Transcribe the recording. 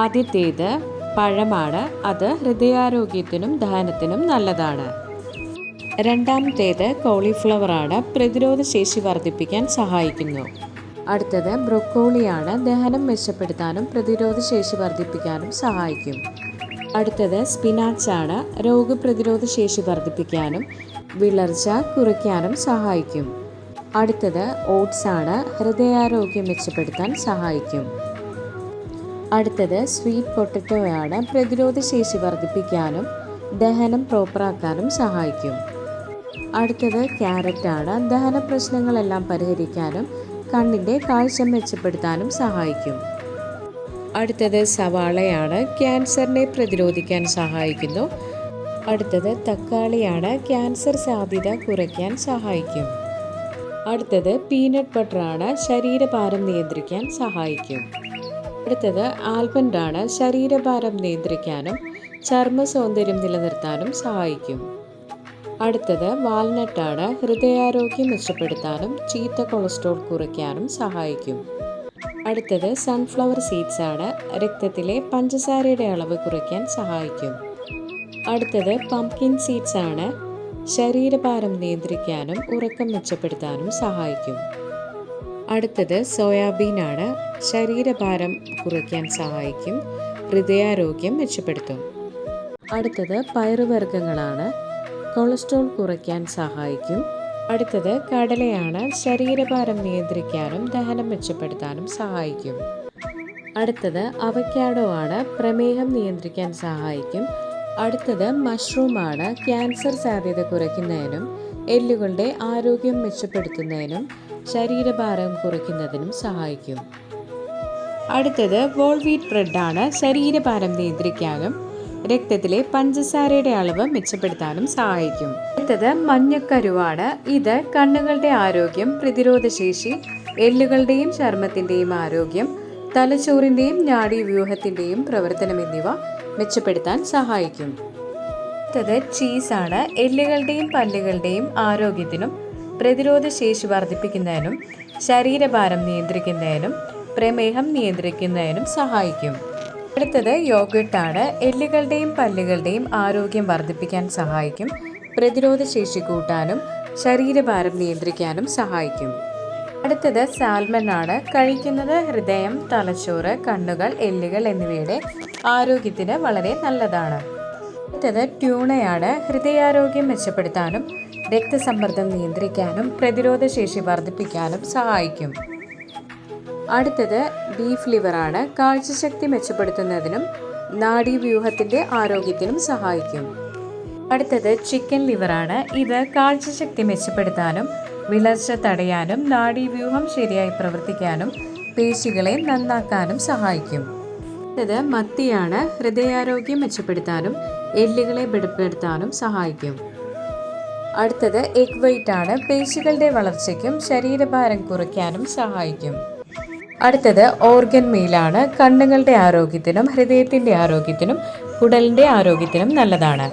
ആദ്യത്തേത് പഴമാണ്. അത് ഹൃദയാരോഗ്യത്തിനും ദഹനത്തിനും നല്ലതാണ്. രണ്ടാമത്തേത് കോളിഫ്ലവറാണ്. പ്രതിരോധ ശേഷി വർദ്ധിപ്പിക്കാൻ സഹായിക്കുന്നു. അടുത്തത് ബ്രൊക്കോളിയാണ്. ദഹനം മെച്ചപ്പെടുത്താനും പ്രതിരോധ ശേഷി വർദ്ധിപ്പിക്കാനും സഹായിക്കും. അടുത്തത് സ്പിനാച്ചാണ്. രോഗപ്രതിരോധ ശേഷി വർദ്ധിപ്പിക്കാനും വിളർച്ച കുറയ്ക്കാനും സഹായിക്കും. അടുത്തത് ഓട്സ് ആണ്. ഹൃദയാരോഗ്യം മെച്ചപ്പെടുത്താൻ സഹായിക്കും. അടുത്തത് സ്വീറ്റ് പൊട്ടറ്റോയാണ്. പ്രതിരോധ ശേഷി വർദ്ധിപ്പിക്കാനും ദഹനം പ്രോപ്പറാക്കാനും സഹായിക്കും. അടുത്തത് ക്യാരറ്റാണ്. ദഹന പ്രശ്നങ്ങളെല്ലാം പരിഹരിക്കാനും കണ്ണിൻ്റെ കാഴ്ച മെച്ചപ്പെടുത്താനും സഹായിക്കും. അടുത്തത് സവാളയാണ്. ക്യാൻസറിനെ പ്രതിരോധിക്കാൻ സഹായിക്കുന്നു. അടുത്തത് തക്കാളിയാണ്. ക്യാൻസർ സാധ്യത കുറയ്ക്കാൻ സഹായിക്കും. അടുത്തത് പീനട്ട് ബട്ടറാണ്. ശരീരഭാരം നിയന്ത്രിക്കാൻ സഹായിക്കും. അടുത്തത് ആൽമണ്ടാണ്. ശരീരഭാരം നിയന്ത്രിക്കാനും ചർമ്മ സൗന്ദര്യം നിലനിർത്താനും സഹായിക്കും. അടുത്തത് വാൽനട്ടാണ്. ഹൃദയാരോഗ്യം മെച്ചപ്പെടുത്താനും ചീത്ത കൊളസ്ട്രോൾ കുറയ്ക്കാനും സഹായിക്കും. അടുത്തത് സൺഫ്ലവർ സീഡ്സ് ആണ്. രക്തത്തിലെ പഞ്ചസാരയുടെ അളവ് കുറയ്ക്കാൻ സഹായിക്കും. അടുത്തത് പംകിൻ സീഡ്സ് ആണ്. ശരീരഭാരം നിയന്ത്രിക്കാനും ഉറക്കം മെച്ചപ്പെടുത്താനും സഹായിക്കും. അടുത്തത് സോയാബീൻ ആണ്. ശരീരഭാരം കുറയ്ക്കാൻ സഹായിക്കും. ഹൃദയാരോഗ്യം മെച്ചപ്പെടുത്തും. അടുത്തത് പയറുവർഗ്ഗങ്ങളാണ്. കൊളസ്ട്രോൾ കുറയ്ക്കാൻ സഹായിക്കും. അടുത്തത് കടലയാണ്. ശരീരഭാരം നിയന്ത്രിക്കാനും ദഹനം മെച്ചപ്പെടുത്താനും സഹായിക്കും. അടുത്തത് അവക്കാഡോ ആണ്. പ്രമേഹം നിയന്ത്രിക്കാൻ സഹായിക്കും. അടുത്തത് മഷ്റൂമാണ്. ക്യാൻസർ സാധ്യത കുറയ്ക്കുന്നതിനും എല്ലുകളുടെ ആരോഗ്യം മെച്ചപ്പെടുത്തുന്നതിനും ശരീരഭാരം കുറയ്ക്കുന്നതിനും സഹായിക്കും. അടുത്തത് വോൾ വീറ്റ് ബ്രെഡാണ്. ശരീരഭാരം നിയന്ത്രിക്കാനും രക്തത്തിലെ പഞ്ചസാരയുടെ അളവ് മെച്ചപ്പെടുത്താനും സഹായിക്കും. അടുത്തത് മഞ്ഞക്കരുവാണ്. ഇത് കണ്ണുകളുടെ ആരോഗ്യം, പ്രതിരോധശേഷി, എല്ലുകളുടെയും ചർമ്മത്തിൻ്റെയും ആരോഗ്യം, തലച്ചോറിൻ്റെയും നാഡീവ്യൂഹത്തിൻ്റെയും പ്രവർത്തനം എന്നിവ മെച്ചപ്പെടുത്താൻ സഹായിക്കും. അടുത്തത് ചീസാണ്. എല്ലുകളുടെയും പല്ലുകളുടെയും ആരോഗ്യത്തിനും പ്രതിരോധശേഷി വർദ്ധിപ്പിക്കുന്നതിനും ശരീരഭാരം നിയന്ത്രിക്കുന്നതിനും പ്രമേഹം നിയന്ത്രിക്കുന്നതിനും സഹായിക്കും. അടുത്തത് യോഗട്ടാണ്. എല്ലുകളുടെയും പല്ലുകളുടെയും ആരോഗ്യം വർദ്ധിപ്പിക്കാൻ സഹായിക്കും. പ്രതിരോധ ശേഷി കൂട്ടാനും ശരീരഭാരം നിയന്ത്രിക്കാനും സഹായിക്കും. അടുത്തത് സാൽമൺ ആണ്. കഴിക്കുന്നത് ഹൃദയം, തലച്ചോറ്, കണ്ണുകൾ, എല്ലുകൾ എന്നിവയുടെ ആരോഗ്യത്തിന് വളരെ നല്ലതാണ്. അടുത്തത് ട്യൂണയാണ്. ഹൃദയാരോഗ്യം മെച്ചപ്പെടുത്താനും രക്തസമ്മർദ്ദം നിയന്ത്രിക്കാനും പ്രതിരോധ ശേഷി വർദ്ധിപ്പിക്കാനും സഹായിക്കും. അടുത്തത് ബീഫ് ലിവറാണ്. കാഴ്ചശക്തി മെച്ചപ്പെടുത്തുന്നതിനും നാഡീവ്യൂഹത്തിൻ്റെ ആരോഗ്യത്തിനും സഹായിക്കും. അടുത്തത് ചിക്കൻ ലിവറാണ്. ഇത് കാഴ്ചശക്തി മെച്ചപ്പെടുത്താനും വിളർച്ച തടയാനും നാഡീവ്യൂഹം ശരിയായി പ്രവർത്തിക്കാനും പേശികളെ നന്നാക്കാനും സഹായിക്കും. അടുത്തത് മത്തിയാണ്. ഹൃദയാരോഗ്യം മെച്ചപ്പെടുത്താനും എല്ലുകളെ ബലപ്പെടുത്താനും സഹായിക്കും. അടുത്തത് എഗ് വൈറ്റ് ആണ്. പേശികളുടെ വളർച്ചയ്ക്കും ശരീരഭാരം കുറയ്ക്കാനും സഹായിക്കും. അടുത്തത് ഓർഗൻ മീലാണ്. കണ്ണുകളുടെ ആരോഗ്യത്തിനും ഹൃദയത്തിൻ്റെ ആരോഗ്യത്തിനും കുടലിൻ്റെ ആരോഗ്യത്തിനും നല്ലതാണ്.